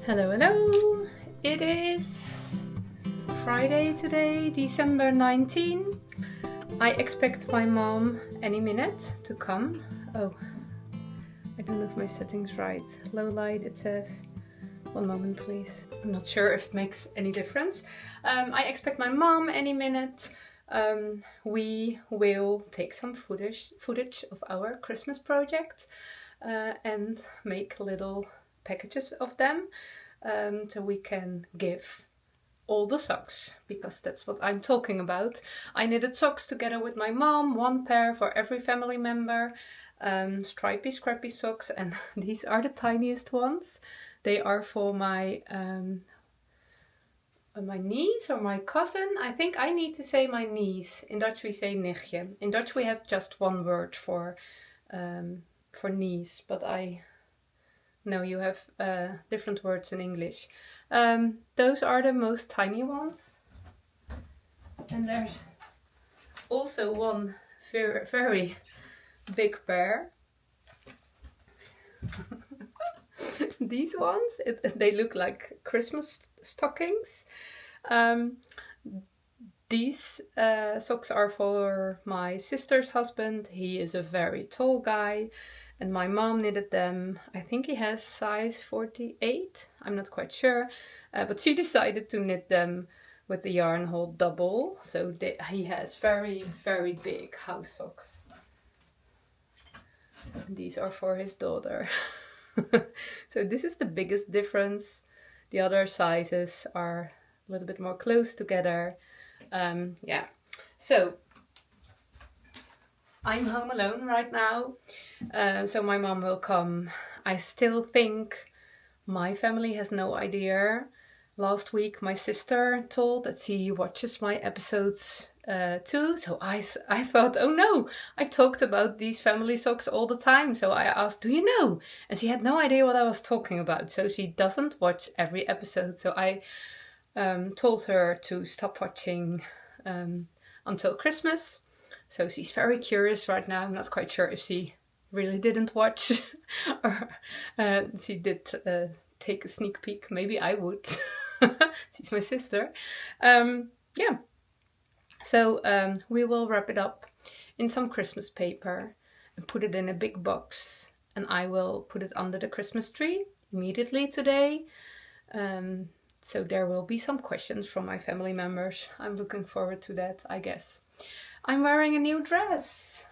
Hello, hello! It is Friday today, December 19. I expect my mom any minute to come. Oh, I don't know if my setting's right. Low light, it says. One moment, please. I'm not sure if it makes any difference. I expect my mom any minute. We will take some footage of our Christmas project and make little packages of them so we can give all the socks, because that's what I'm talking about. I knitted socks together with my mom, one pair for every family member, stripy scrappy socks, and these are the tiniest ones. They are for my niece or my cousin. I think I need to say my niece. In Dutch we say nichtje. In Dutch we have just one word for niece, but I know you have different words in English. Those are the most tiny ones. And there's also one very, very big pair. These ones, they look like Christmas stockings. These socks are for my sister's husband. He is a very tall guy, and my mom knitted them. I think he has size 48. I'm not quite sure, but she decided to knit them with the yarn hole double. So he has very, very big house socks. And these are for his daughter. So this is the biggest difference. The other sizes are a little bit more close together. Yeah, so I'm home alone right now, so my mom will come. I still think my family has no idea. Last week my sister told that she watches my episodes too, so I thought, oh no, I talked about these family socks all the time, so I asked, do you know? And she had no idea what I was talking about, so she doesn't watch every episode. So I told her to stop watching until Christmas. So she's very curious right now. I'm not quite sure if she really didn't watch or she did take a sneak peek. Maybe I would. She's my sister. Yeah. So we will wrap it up in some Christmas paper and put it in a big box. And I will put it under the Christmas tree immediately today. So there will be some questions from my family members. I'm looking forward to that, I guess. I'm wearing a new dress.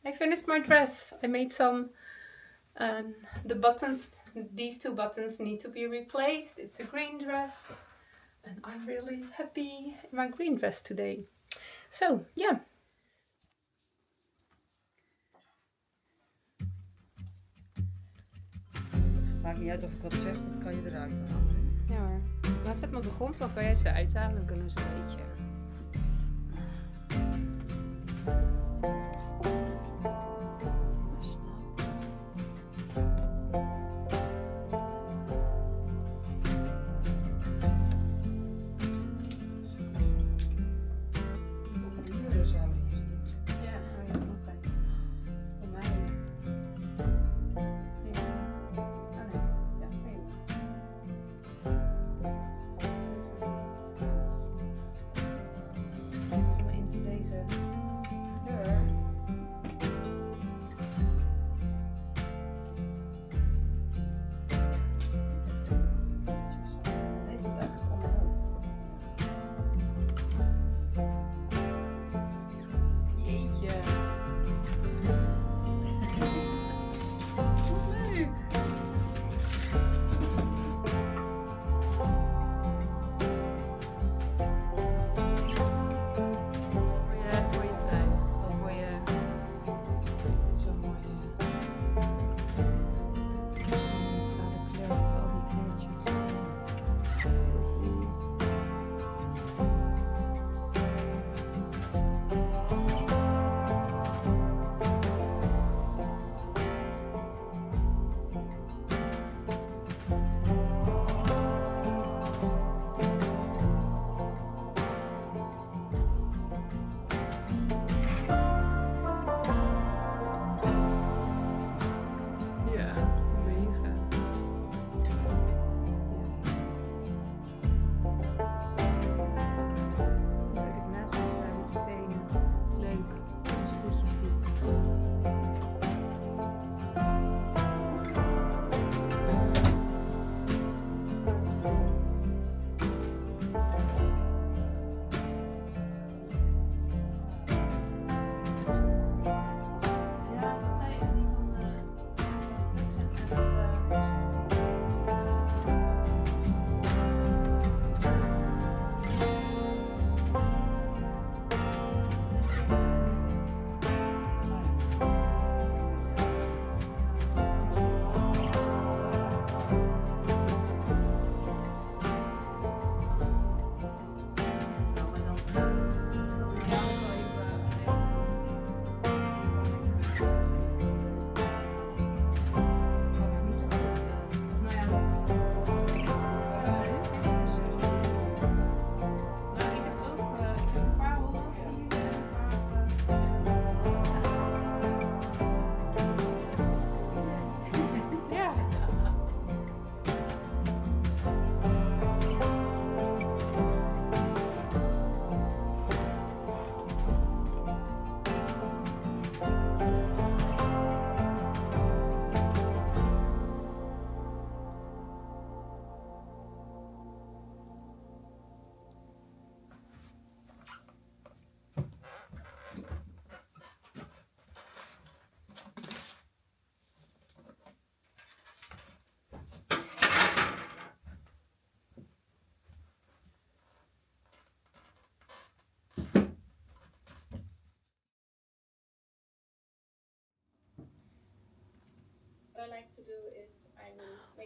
I finished my dress. I made some, the buttons, these two buttons need to be replaced. It's a green dress. And I'm really happy in my green dress today. So, yeah. Maakt niet uit of ik wat zeg, dat kan je eruit halen. Ja hoor. Nou, zet me op de grond, dan kan jij ze uithalen. Dan kunnen we ze een beetje...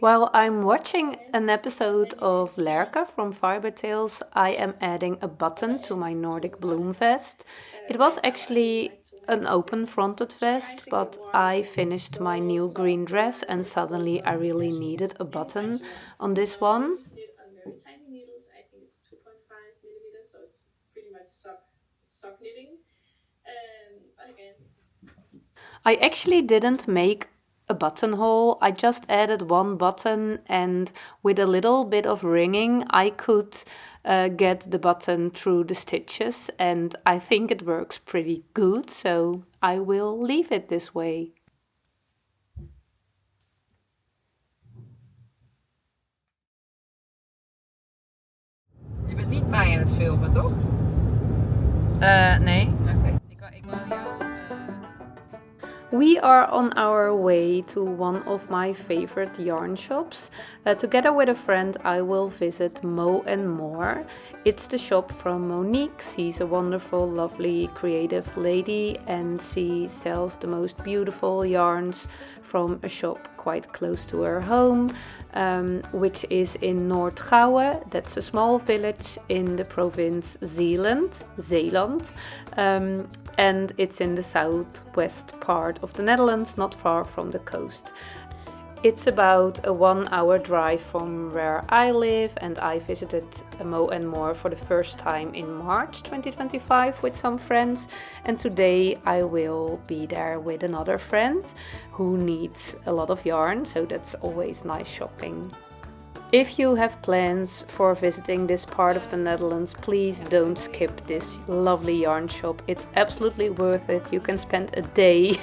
While I'm watching an episode of Lerka from Fiber Tales, I am adding a button to my Nordic bloom vest. It was actually an open-fronted vest, but I finished my new green dress and suddenly I really needed a button on this one. I actually didn't make a buttonhole. I just added one button, and with a little bit of ringing, I could get the button through the stitches, and I think it works pretty good, so I will leave it this way. Je bent niet mij aan het filmen, toch? Nee. Oké. Ik wil jou. We are on our way to one of my favorite yarn shops. Together with a friend, I will visit Mo and More. It's the shop from Monique. She's a wonderful, lovely, creative lady, and she sells the most beautiful yarns from a shop quite close to her home, which is in Noordgouwen. That's a small village in the province Zeeland. And it's in the southwest part of the Netherlands, not far from the coast. It's about a 1-hour drive from where I live, and I visited Mo and More for the first time in March 2025 with some friends, and today I will be there with another friend who needs a lot of yarn, so that's always nice shopping. If you have plans for visiting this part of the Netherlands, please don't skip this lovely yarn shop. It's absolutely worth it. You can spend a day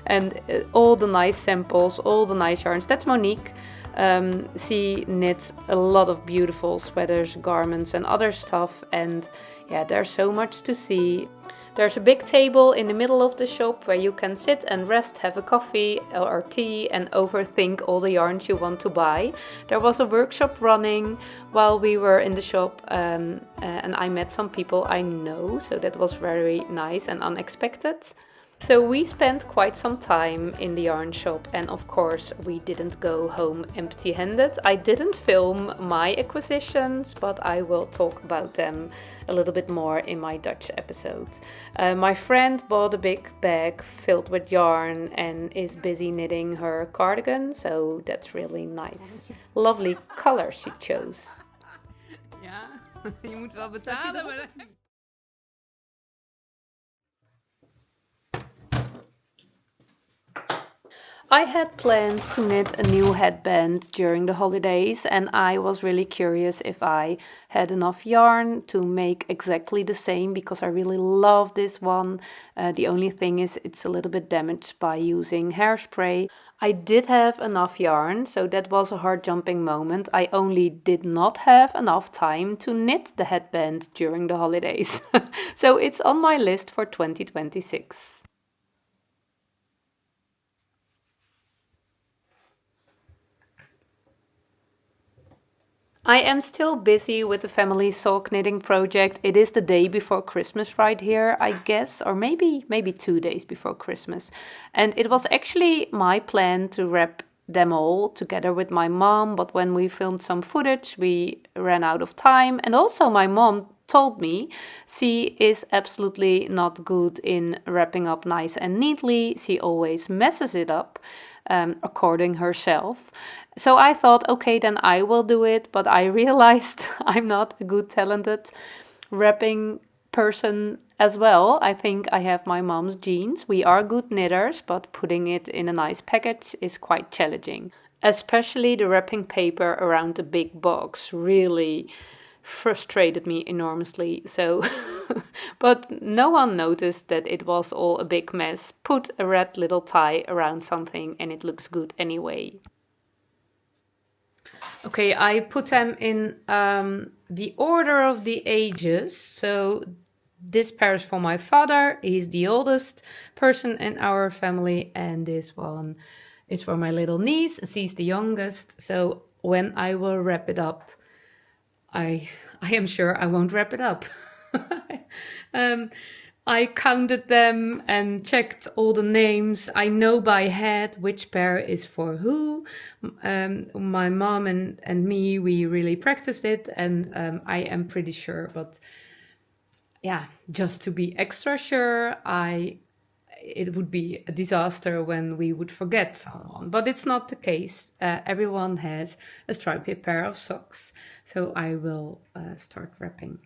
and all the nice samples, all the nice yarns. That's Monique. She knits a lot of beautiful sweaters, garments and other stuff, and yeah, there's so much to see. There's a big table in the middle of the shop where you can sit and rest, have a coffee or tea and overthink all the yarns you want to buy. There was a workshop running while we were in the shop, and I met some people I know, so that was very nice and unexpected. So we spent quite some time in the yarn shop, and of course we didn't go home empty-handed. I didn't film my acquisitions, but I will talk about them a little bit more in my Dutch episode. My friend bought a big bag filled with yarn and is busy knitting her cardigan, so that's really nice. Lovely color she chose. Ja, je moet wel betalen, maar... I had plans to knit a new headband during the holidays, and I was really curious if I had enough yarn to make exactly the same, because I really love this one. The only thing is it's a little bit damaged by using hairspray. I did have enough yarn, so that was a hard jumping moment. I only did not have enough time to knit the headband during the holidays. So it's on my list for 2026. I am still busy with the family sock knitting project. It is the day before Christmas right here, I guess, or maybe 2 days before Christmas. And it was actually my plan to wrap them all together with my mom, but when we filmed some footage, we ran out of time. And also my mom told me she is absolutely not good in wrapping up nice and neatly. She always messes it up. According herself. So I thought, okay, then I will do it, but I realized I'm not a good talented wrapping person as well. I think I have my mom's genes. We are good knitters, but putting it in a nice package is quite challenging. Especially the wrapping paper around the big box really frustrated me enormously. So, but no one noticed that it was all a big mess. Put a red little tie around something and it looks good anyway. Okay, I put them in the order of the ages. So this pair is for my father. He's the oldest person in our family, and this one is for my little niece. She's the youngest. So when I will wrap it up, I am sure I won't wrap it up. I counted them and checked all the names. I know by head which pair is for who. My mom and me, we really practiced it, and I am pretty sure. But yeah, just to be extra sure, it would be a disaster when we would forget someone. But it's not the case. Everyone has a striped pair of socks. So I will start wrapping.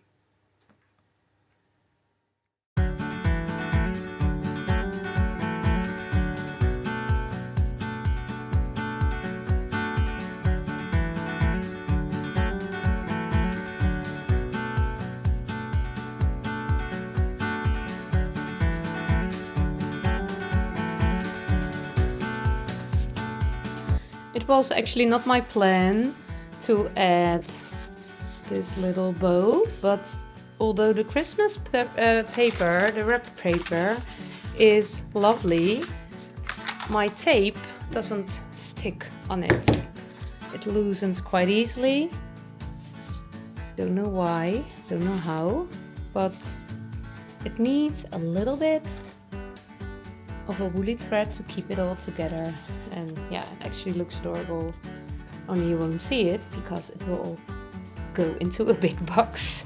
It was actually not my plan to add this little bow, but although the Christmas paper, the wrap paper, is lovely, my tape doesn't stick on it. It loosens quite easily. Don't know why, don't know how, but it needs a little bit of a woolly thread to keep it all together. And yeah, it actually looks adorable, only you won't see it because it will all go into a big box.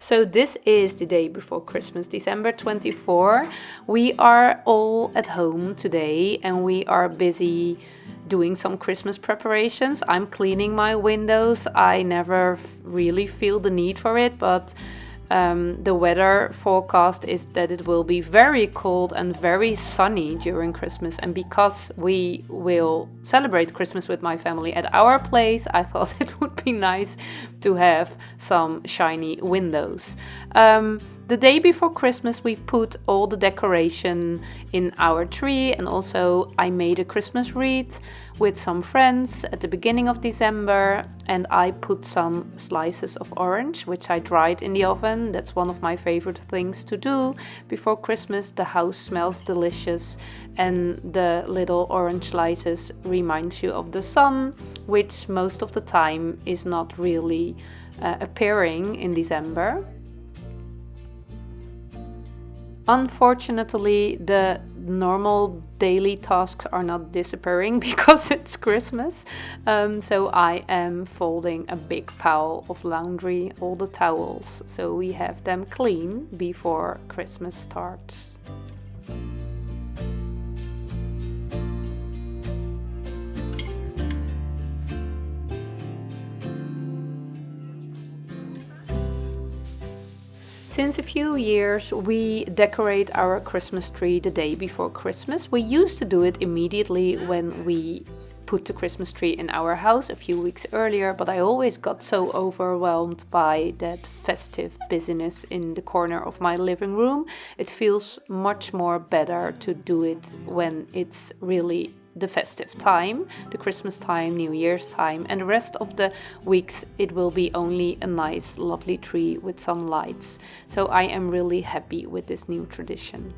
So this is the day before Christmas, December 24. We are all at home today and we are busy doing some Christmas preparations. I'm cleaning my windows. I never really feel the need for it, but the weather forecast is that it will be very cold and very sunny during Christmas. And because we will celebrate Christmas with my family at our place, I thought it would be nice to have some shiny windows. The day before Christmas, we put all the decoration in our tree, and also I made a Christmas wreath with some friends at the beginning of December, and I put some slices of orange, which I dried in the oven. That's one of my favorite things to do before Christmas. The house smells delicious, and the little orange slices reminds you of the sun, which most of the time is not really appearing in December. Unfortunately, the normal daily tasks are not disappearing because it's Christmas. So I am folding a big pile of laundry, all the towels, so we have them clean before Christmas starts. Since a few years, we decorate our Christmas tree the day before Christmas. We used to do it immediately when we put the Christmas tree in our house a few weeks earlier, but I always got so overwhelmed by that festive busyness in the corner of my living room. It feels much more better to do it when it's really the festive time, the Christmas time, New Year's time, and the rest of the weeks it will be only a nice, lovely tree with some lights. So I am really happy with this new tradition.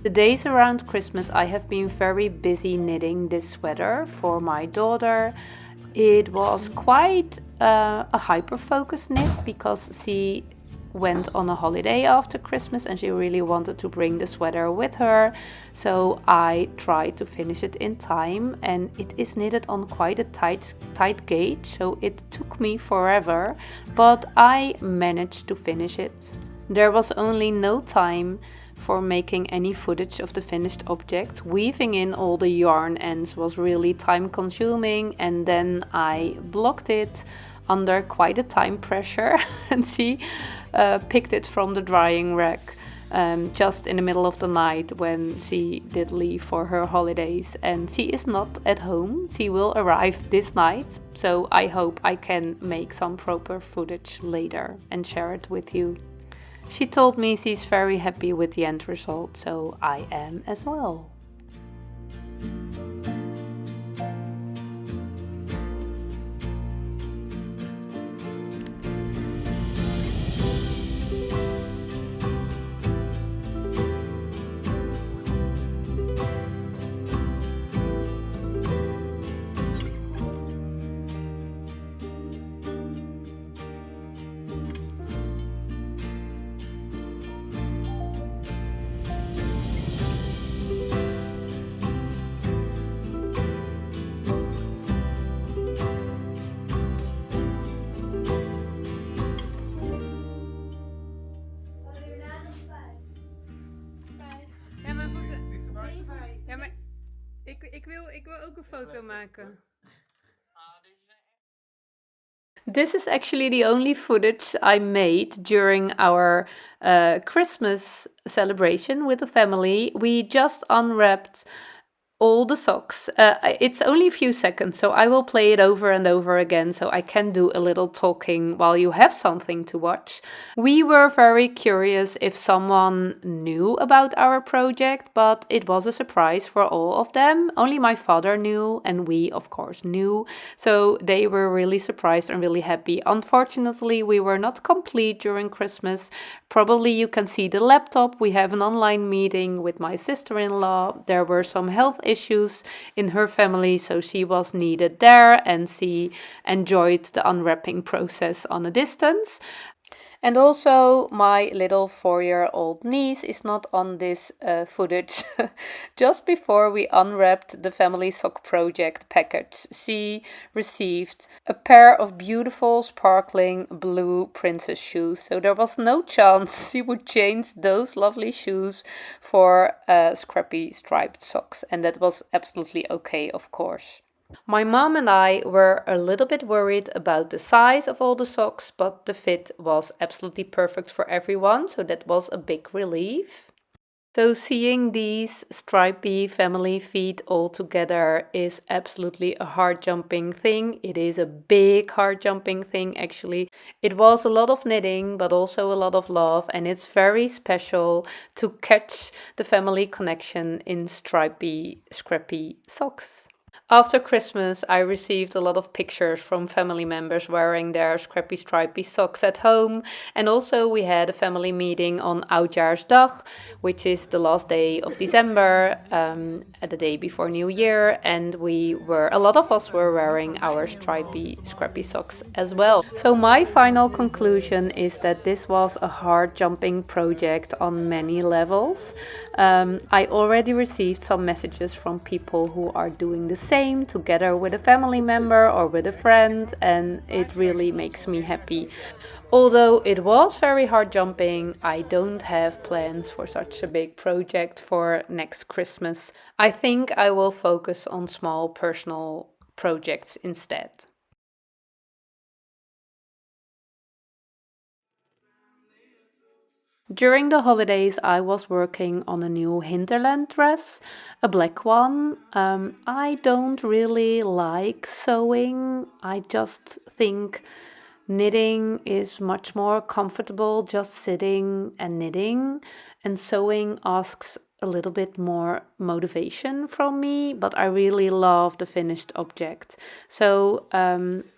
The days around Christmas I have been very busy knitting this sweater for my daughter. It was quite a hyper-focused knit because she went on a holiday after Christmas and she really wanted to bring the sweater with her. So I tried to finish it in time, and it is knitted on quite a tight gauge, so it took me forever, but I managed to finish it. There was only no time for making any footage of the finished object. Weaving in all the yarn ends was really time consuming, and then I blocked it under quite a time pressure and she picked it from the drying rack just in the middle of the night when she did leave for her holidays, and she is not at home. She will arrive this night, so I hope I can make some proper footage later and share it with you. She told me she's very happy with the end result, so I am as well. Ik wil ook een foto maken. This is actually the only footage I made during our Christmas celebration with the family. We just unwrapped all the socks. It's only a few seconds, so I will play it over and over again so I can do a little talking while you have something to watch. We were very curious if someone knew about our project, but it was a surprise for all of them. Only my father knew, and we, of course, knew. So they were really surprised and really happy. Unfortunately, we were not complete during Christmas. Probably you can see the laptop. We have an online meeting with my sister-in-law. There were some health issues in her family, so she was needed there and she enjoyed the unwrapping process on a distance. And also my little 4-year-old niece is not on this footage. Just before we unwrapped the family sock project package, she received a pair of beautiful sparkling blue princess shoes. So there was no chance she would change those lovely shoes for scrappy striped socks. And that was absolutely okay, of course. My mom and I were a little bit worried about the size of all the socks, but the fit was absolutely perfect for everyone, so that was a big relief. So seeing these stripy family feet all together is absolutely a heart-jumping thing. It is a big heart-jumping thing, actually. It was a lot of knitting, but also a lot of love, and it's very special to catch the family connection in stripy, scrappy socks. After Christmas, I received a lot of pictures from family members wearing their scrappy stripy socks at home. And also we had a family meeting on Oudjaarsdag, which is the last day of December, at the day before New Year. And a lot of us were wearing our stripy, scrappy socks as well. So my final conclusion is that this was a hard-jumping project on many levels. I already received some messages from people who are doing the same together with a family member or with a friend, and it really makes me happy. Although it was very hard jumping, I don't have plans for such a big project for next Christmas. I think I will focus on small personal projects instead. During the holidays, I was working on a new Hinterland dress, a black one. I don't really like sewing. I just think knitting is much more comfortable just sitting and knitting, and sewing asks a little bit more motivation from me, but I really love the finished object. So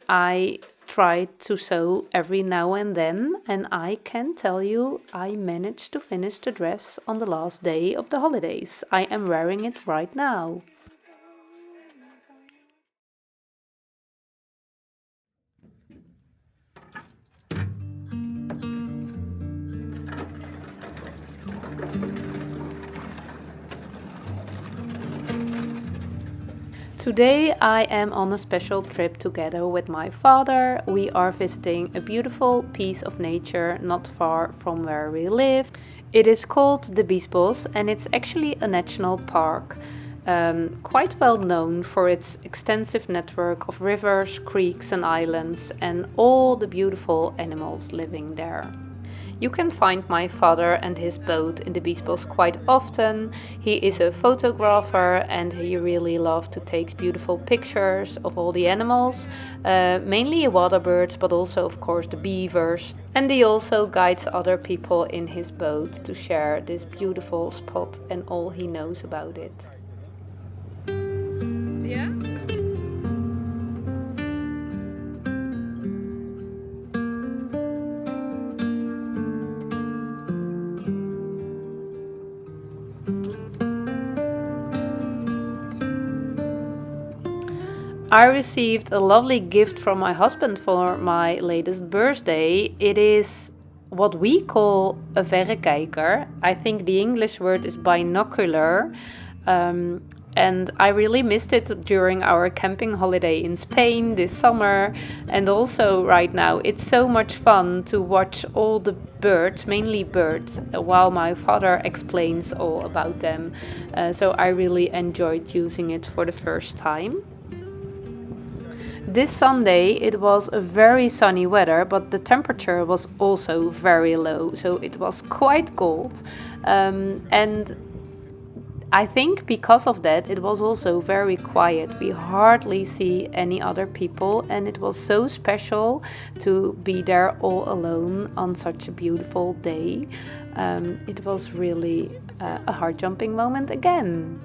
I try to sew every now and then, and I can tell you I managed to finish the dress on the last day of the holidays. I am wearing it right now. Today I am on a special trip together with my father. We are visiting a beautiful piece of nature not far from where we live. It is called the Biesbos and it's actually a national park. Quite well known for its extensive network of rivers, creeks and islands and all the beautiful animals living there. You can find my father and his boat in the Biesbos quite often. He is a photographer and he really loves to take beautiful pictures of all the animals, mainly water birds, but also of course the beavers. And he also guides other people in his boat to share this beautiful spot and all he knows about it. Ja? I received a lovely gift from my husband for my latest birthday. It is what we call a verrekijker. I think the English word is binocular. And I really missed it during our camping holiday in Spain this summer. And also right now, it's so much fun to watch all the birds, mainly birds, while my father explains all about them. So I really enjoyed using it for the first time. This Sunday it was a very sunny weather, but the temperature was also very low, so it was quite cold. And I think because of that it was also very quiet. We hardly see any other people and it was so special to be there all alone on such a beautiful day. It was really a heart-jumping moment again.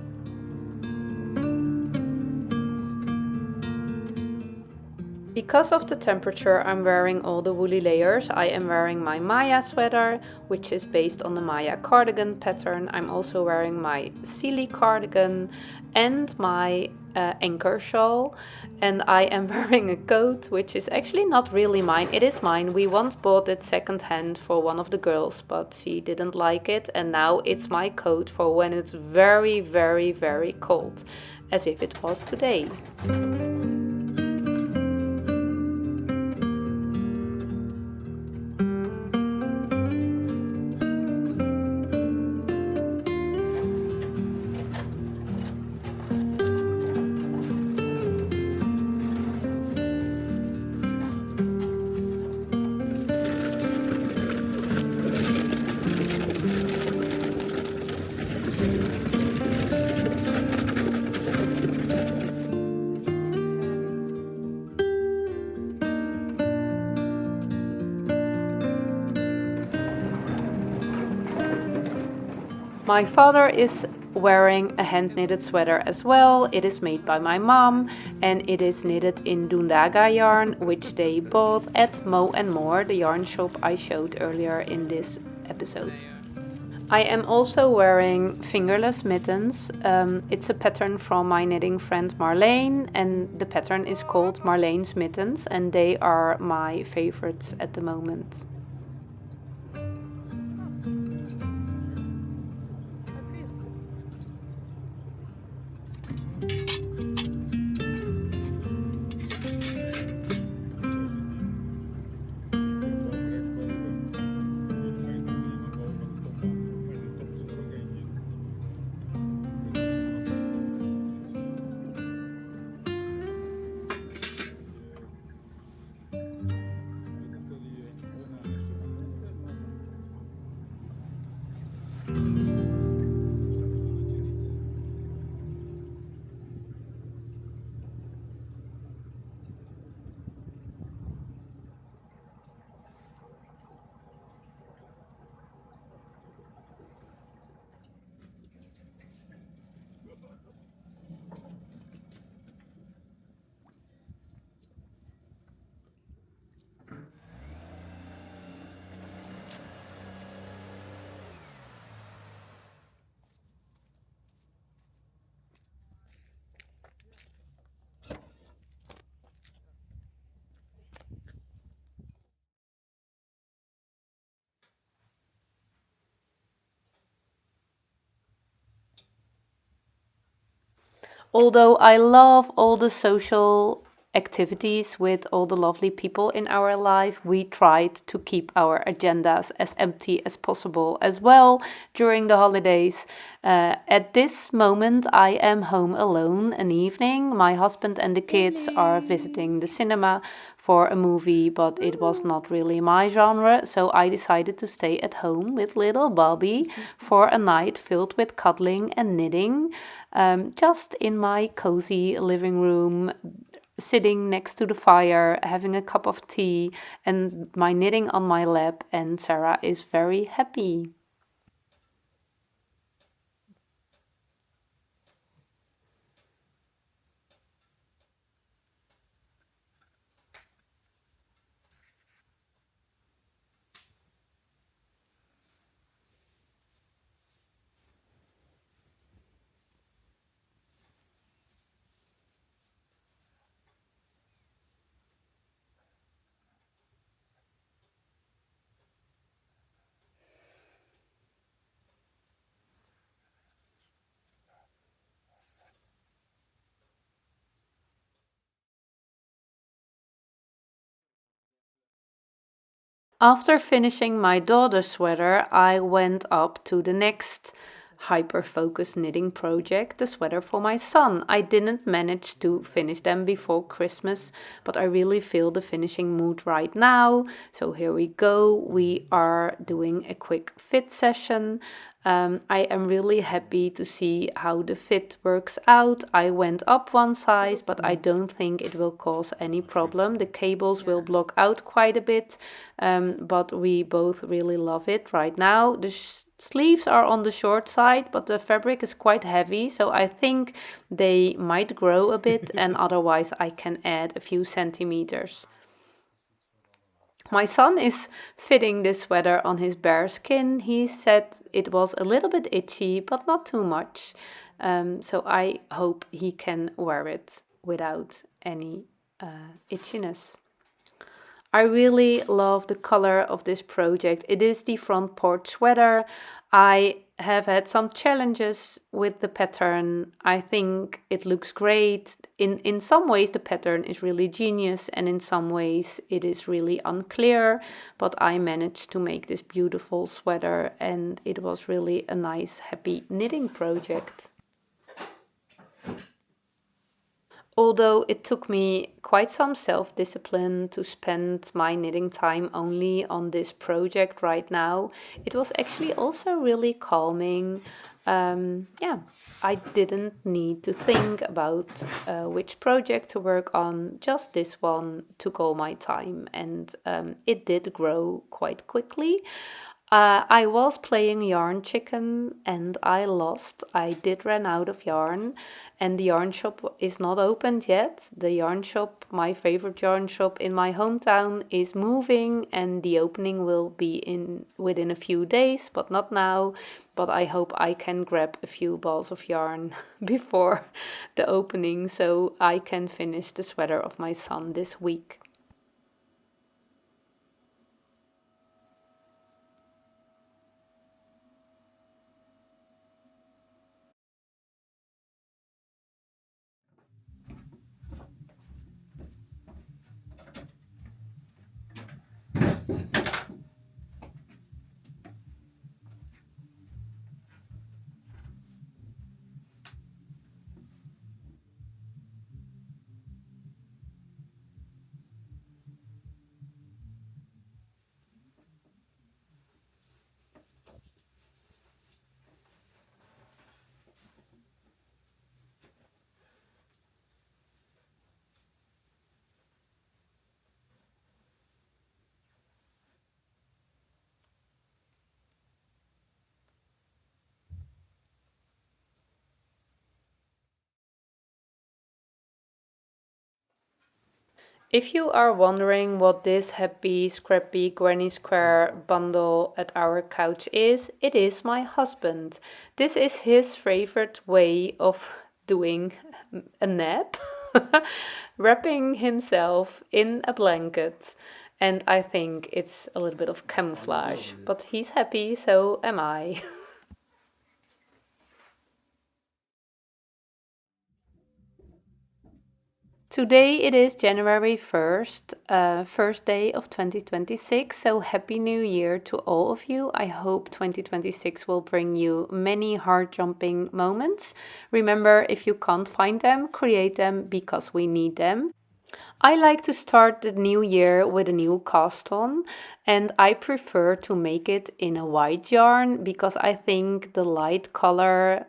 Because of the temperature, I'm wearing all the woolly layers. I am wearing my Maya sweater, which is based on the Maya cardigan pattern. I'm also wearing my Sealy cardigan and my anchor shawl. And I am wearing a coat, which is actually not really mine. It is mine. We once bought it secondhand for one of the girls, but she didn't like it. And now it's my coat for when it's very, very, very cold, as if it was today. My father is wearing a hand-knitted sweater as well. It is made by my mom and it is knitted in Dundaga yarn, which they bought at Mo & More, the yarn shop I showed earlier in this episode. I am also wearing fingerless mittens. It's a pattern from my knitting friend Marlene and the pattern is called Marlene's Mittens and they are my favorites at the moment. Although I love all the social activities with all the lovely people in our life, we tried to keep our agendas as empty as possible as well during the holidays. At this moment, I am home alone an evening. My husband and the kids are visiting the cinema for a movie, but it was not really my genre, so I decided to stay at home with little Bobby for a night filled with cuddling and knitting, just in my cozy living room, sitting next to the fire, having a cup of tea, and my knitting on my lap, and Sarah is very happy. After finishing my daughter's sweater, I went up to the next hyper focus knitting project, the sweater for my son. I didn't manage to finish them before Christmas, but I really feel the finishing mood right now. So here we go. We are doing a quick fit session. I am really happy to see how the fit works out. I went up one size, but I don't think it will cause any problem. The cables will block out quite a bit, but we both really love it right now. The sleeves are on the short side, but the fabric is quite heavy, so I think they might grow a bit, and otherwise I can add a few centimeters. My son is fitting this sweater on his bare skin. He said it was a little bit itchy, but not too much. So I hope he can wear it without any itchiness. I really love the color of this project. It is the front porch sweater. I have had some challenges with the pattern. I think it looks great. In some ways the pattern is really genius, and in some ways it is really unclear, but I managed to make this beautiful sweater, and it was really a nice happy knitting project. Although it took me quite some self-discipline to spend my knitting time only on this project right now, it was actually also really calming. Yeah, I didn't need to think about which project to work on. Just this one took all my time, and it did grow quite quickly. I was playing Yarn Chicken and I lost. I did run out of yarn, and the yarn shop is not opened yet. The yarn shop, my favorite yarn shop in my hometown, is moving, and the opening will be in within a few days, but not now. But I hope I can grab a few balls of yarn before the opening so I can finish the sweater of my son this week. If you are wondering what this happy, scrappy Granny Square bundle at our couch is, it is my husband. This is his favorite way of doing a nap, wrapping himself in a blanket. And I think it's a little bit of camouflage, but he's happy, so am I. Today it is January 1st, first day of 2026, so Happy New Year to all of you. I hope 2026 will bring you many heart-jumping moments. Remember, if you can't find them, create them because we need them. I like to start the new year with a new cast on, and I prefer to make it in a white yarn because I think the light color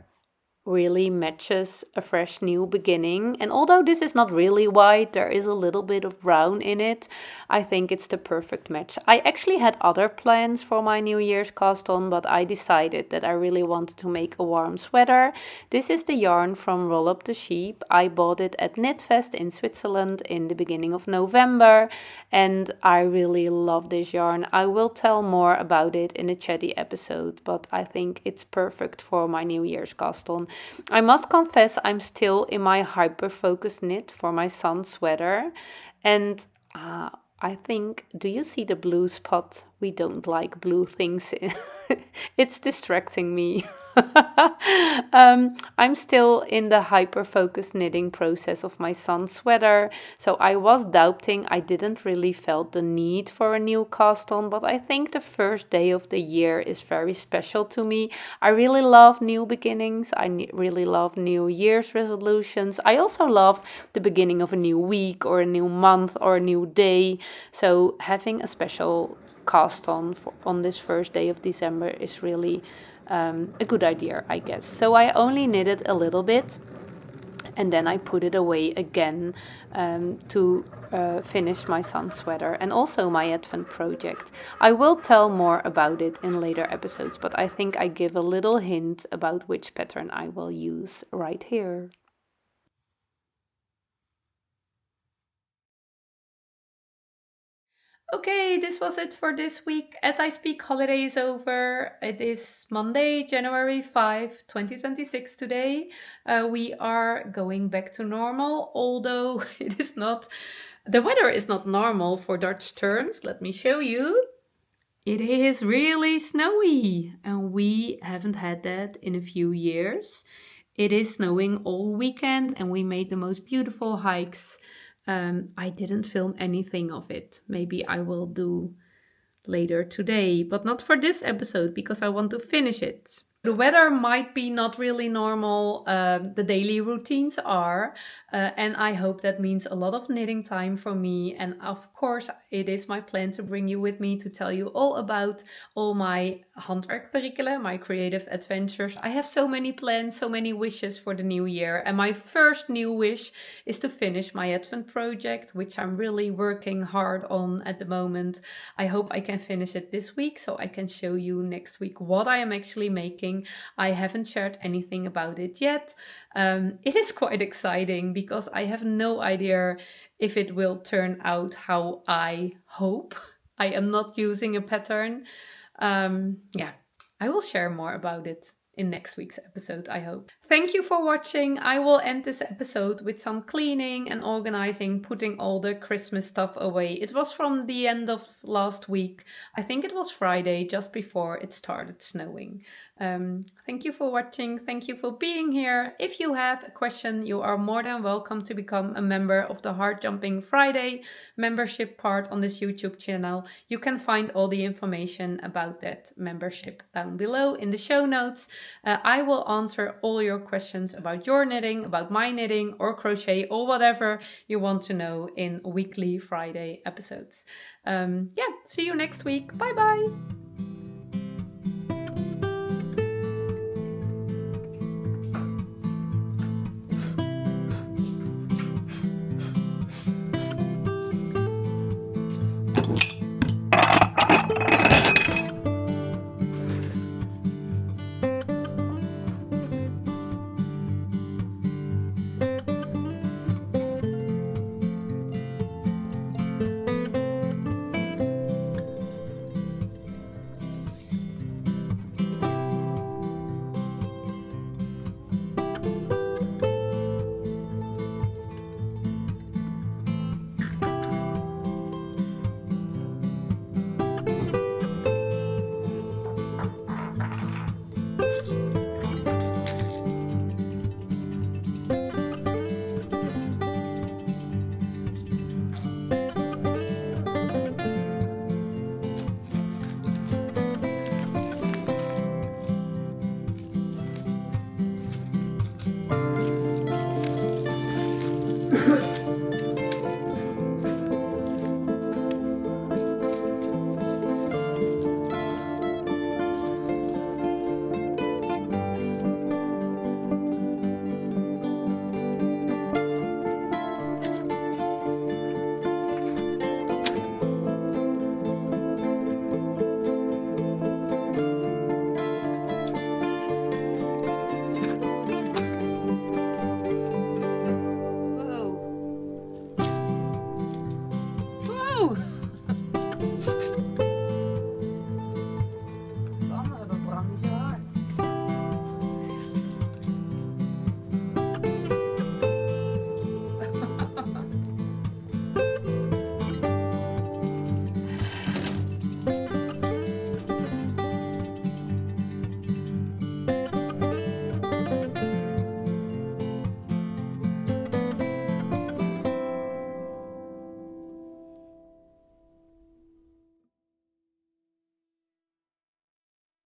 really matches a fresh new beginning. And although this is not really white, there is a little bit of brown in it. I think it's the perfect match. I actually had other plans for my New Year's cast on, but I decided that I really wanted to make a warm sweater. This is the yarn from Roll Up the Sheep. I bought it at Knitfest in Switzerland in the beginning of November, and I really love this yarn. I will tell more about it in a chatty episode, but I think it's perfect for my New Year's cast on. I must confess I'm still in my hyper-focus knit for my son's sweater, and I think, do you see the blue spot? We don't like blue things. It's distracting me. I'm still in the hyper-focused knitting process of my son's sweater, so I was doubting. I didn't really felt the need for a new cast on, but I think the first day of the year is very special to me. I really love new beginnings. I really love New Year's resolutions. I also love the beginning of a new week or a new month or a new day. So having a special cast on this first day of December is really a good idea, I guess. So I only knitted a little bit, and then I put it away again to finish my son's sweater and also my Advent project. I will tell more about it in later episodes, but I think I give a little hint about which pattern I will use right here. Okay, this was it for this week. As I speak, holiday is over. It is Monday, January 5, 2026 today. We are going back to normal, although it is not, the weather is not normal for Dutch terms. Let me show you. It is really snowy, and we haven't had that in a few years. It is snowing all weekend, and we made the most beautiful hikes. I didn't film anything of it. Maybe I will do later today, but not for this episode because I want to finish it. The weather might be not really normal. The daily routines are, and I hope that means a lot of knitting time for me. And of course, it is my plan to bring you with me to tell you all about all my handwerkperikelen, my creative adventures. I have so many plans, so many wishes for the new year. And my first new wish is to finish my Advent project, which I'm really working hard on at the moment. I hope I can finish it this week so I can show you next week what I am actually making. I haven't shared anything about it yet. It is quite exciting because I have no idea if it will turn out how I hope. I am not using a pattern. Yeah, I will share more about it in next week's episode, I hope. Thank you for watching. I will end this episode with some cleaning and organizing, putting all the Christmas stuff away. It was from the end of last week. I think it was Friday, just before it started snowing. Thank you for watching. Thank you for being here. If you have a question, you are more than welcome to become a member of the Heart Jumping Friday membership part on this YouTube channel. You can find all the information about that membership down below in the show notes. I will answer all your questions about your knitting, about my knitting or crochet or whatever you want to know in weekly Friday episodes. Yeah, see you next week. Bye bye. Woo!